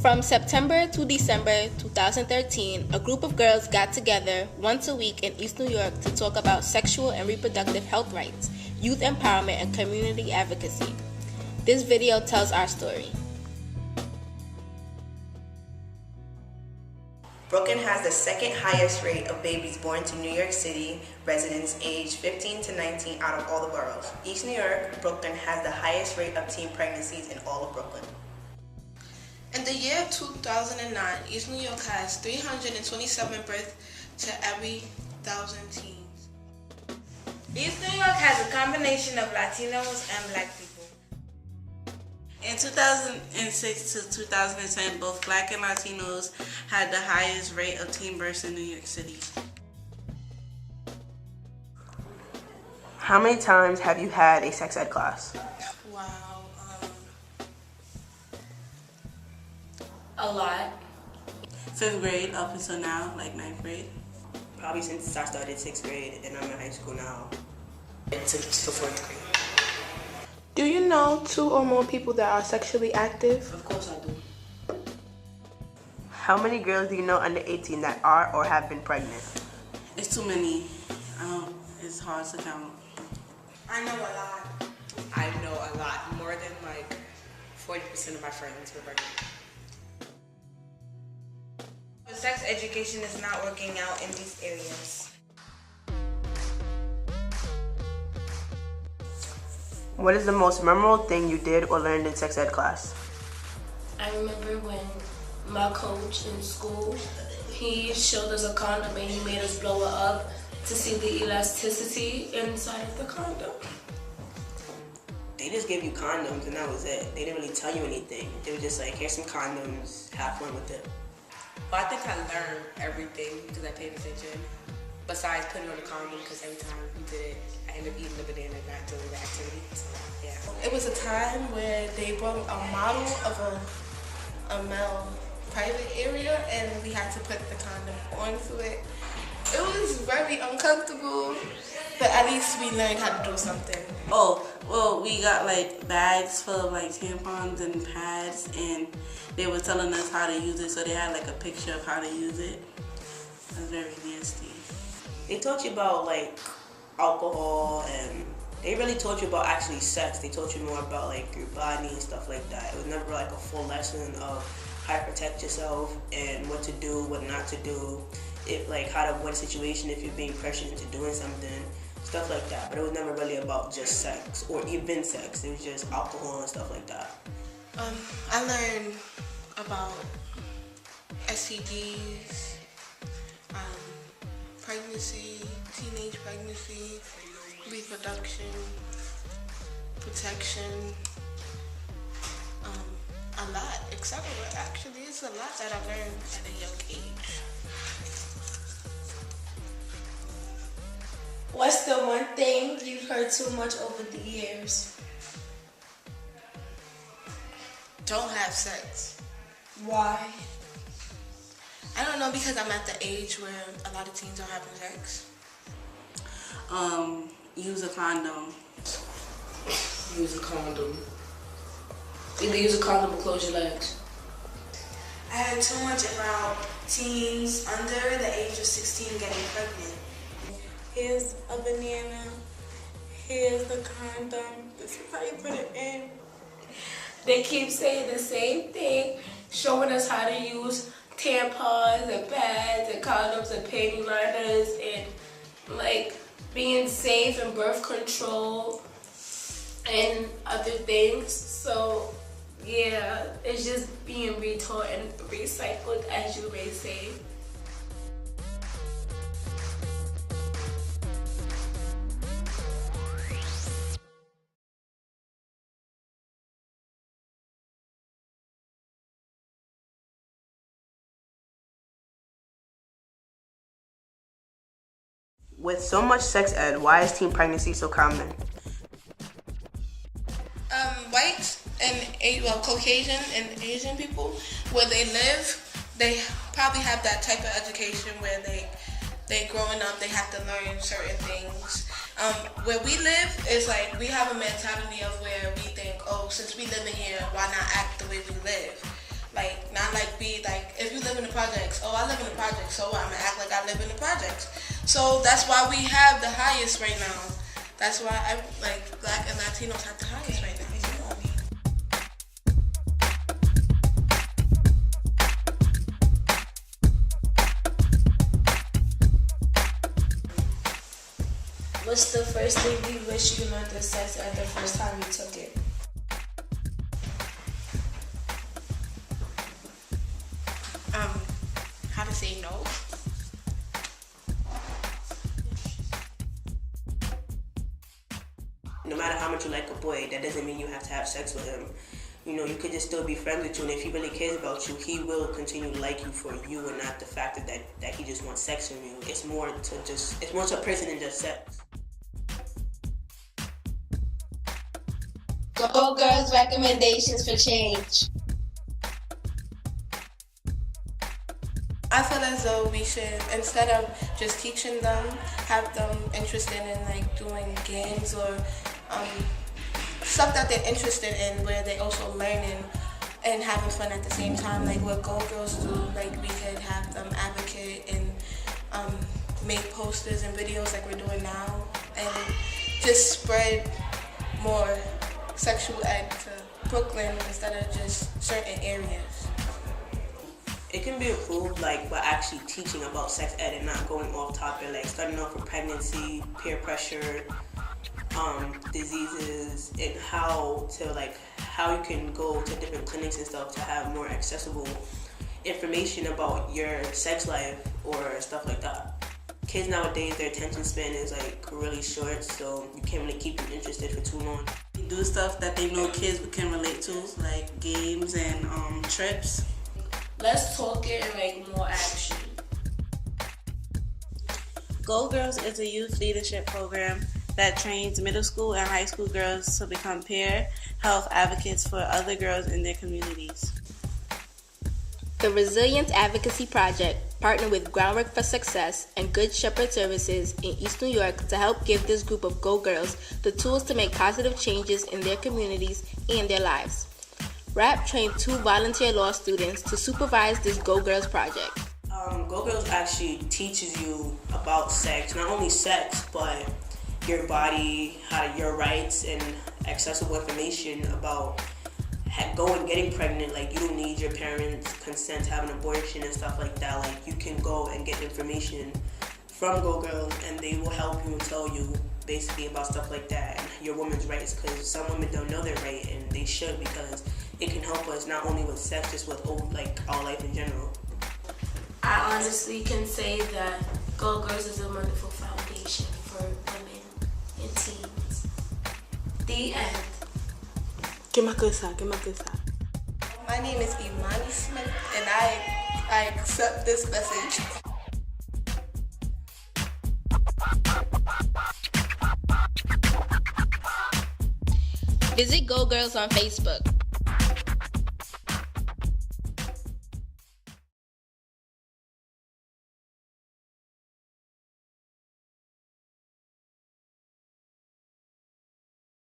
From September to December 2013, a group of girls got together once a week in East New York to talk about sexual and reproductive health rights, youth empowerment, and community advocacy. This video tells our story. Brooklyn has the second highest rate of babies born to New York City residents aged 15 to 19 out of all the boroughs. East New York, Brooklyn has the highest rate of teen pregnancies in all of Brooklyn. In the year 2009, East New York has 327 births to every 1,000 teens. East New York has a combination of Latinos and Black people. In 2006 to 2010, both Black and Latinos had the highest rate of teen births in New York City. How many times have you had a sex ed class? Wow. A lot. 5th grade up until now, like 9th grade. Probably since I started 6th grade and I'm in high school now. It's to 4th grade. Do you know 2 or more people that are sexually active? Of course I do. How many girls do you know under 18 that are or have been pregnant? It's too many. It's hard to count. I know a lot. I know a lot, more than like 40% of my friends were pregnant. Sex education is not working out in these areas. What is the most memorable thing you did or learned in sex ed class? I remember when my coach in school, he showed us a condom and he made us blow it up to see the elasticity inside of the condom. They just gave you condoms and that was it. They didn't really tell you anything. They were just like, here's some condoms, have fun with it. But I think I learned everything because I paid attention. Besides putting on the condom, because every time we did it, I ended up eating the banana back to the activity. So, yeah. It was a time where they brought a model of a male private area and we had to put the condom onto it. It was very uncomfortable, but at least we learned how to do something. Oh, well, we got like bags full of like tampons and pads, and they were telling us how to use it, so they had like a picture of how to use it. It was very nasty. They taught you about like alcohol and they really taught you about actually sex. They taught you more about like your body and stuff like that. It was never like a full lesson of how to protect yourself and what to do, what not to do. If like how to avoid a situation if you're being pressured into doing something, stuff like that. But it was never really about just sex or even sex. It was just alcohol and stuff like that. I learned about STDs, pregnancy, teenage pregnancy, reproduction, protection, a lot, etc. Actually, it's a lot that I learned at a young age. What's the one thing you've heard too much over the years? Don't have sex. Why? I don't know, because I'm at the age where a lot of teens are having sex. Use a condom. Use a condom. Either use a condom or close your legs. I heard too much about teens under the age of 16 getting pregnant. Here's a banana. Here's the condom. This is how you put it in. They keep saying the same thing, showing us how to use tampons and pads and condoms and panty liners and like being safe and birth control and other things. So yeah, it's just being retaught and recycled, as you may say. With so much sex ed, why is teen pregnancy so common? White and Caucasian and Asian people, where they live, they probably have that type of education where they growing up, they have to learn certain things. Where we live is like we have a mentality of where we think, oh, since we live in here, why not act the way we live? Like, not like be like, if you live in the projects, oh, I live in the projects, so I'm gonna act like I live in the projects. So that's why we have the highest right now. That's why Black and Latinos have the highest right now. What's the first thing you wish you learned the sex at the first time you took it? How to say no. No matter how much you like a boy, that doesn't mean you have to have sex with him. You know, you could just still be friends with you, and if he really cares about you, he will continue to like you for you and not the fact that he just wants sex from you. It's more to a person than just sex. Go Girls recommendations for change. I feel as though we should, instead of just teaching them, have them interested in like doing games or stuff that they're interested in, where they also learning and having fun at the same time. Like what Go Girls do, like we could have them advocate and make posters and videos like we're doing now, and just spread more sexual ed to Brooklyn instead of just certain areas. It can be improved, like, by actually teaching about sex ed and not going off topic, like starting off with pregnancy, peer pressure, diseases, and how you can go to different clinics and stuff to have more accessible information about your sex life or stuff like that. Kids nowadays, their attention span is like really short, so you can't really keep them interested for too long. Do stuff that they know kids can relate to, like games and trips. Let's talk it and make more action. Go Girls is a youth leadership program that trains middle school and high school girls to become peer health advocates for other girls in their communities. The Resilience Advocacy Project partnered with Groundwork for Success and Good Shepherd Services in East New York to help give this group of Go Girls the tools to make positive changes in their communities and their lives. RAP trained 2 volunteer law students to supervise this Go Girls project. Go Girls actually teaches you about sex, not only sex, but your body, your rights, and accessible information about getting pregnant. Like, you don't need your parents' consent to have an abortion and stuff like that. Like, you can go and get information from Go Girls, and they will help you and tell you basically about stuff like that and your woman's rights, because some women don't know their right, and they should, because it can help us not only with sex, just with like our life in general. I honestly can say that Go Girls is a wonderful foundation for women and teens. The end. Give my good side. My name is Imani Smith, and I accept this message. Visit Go Girls on Facebook.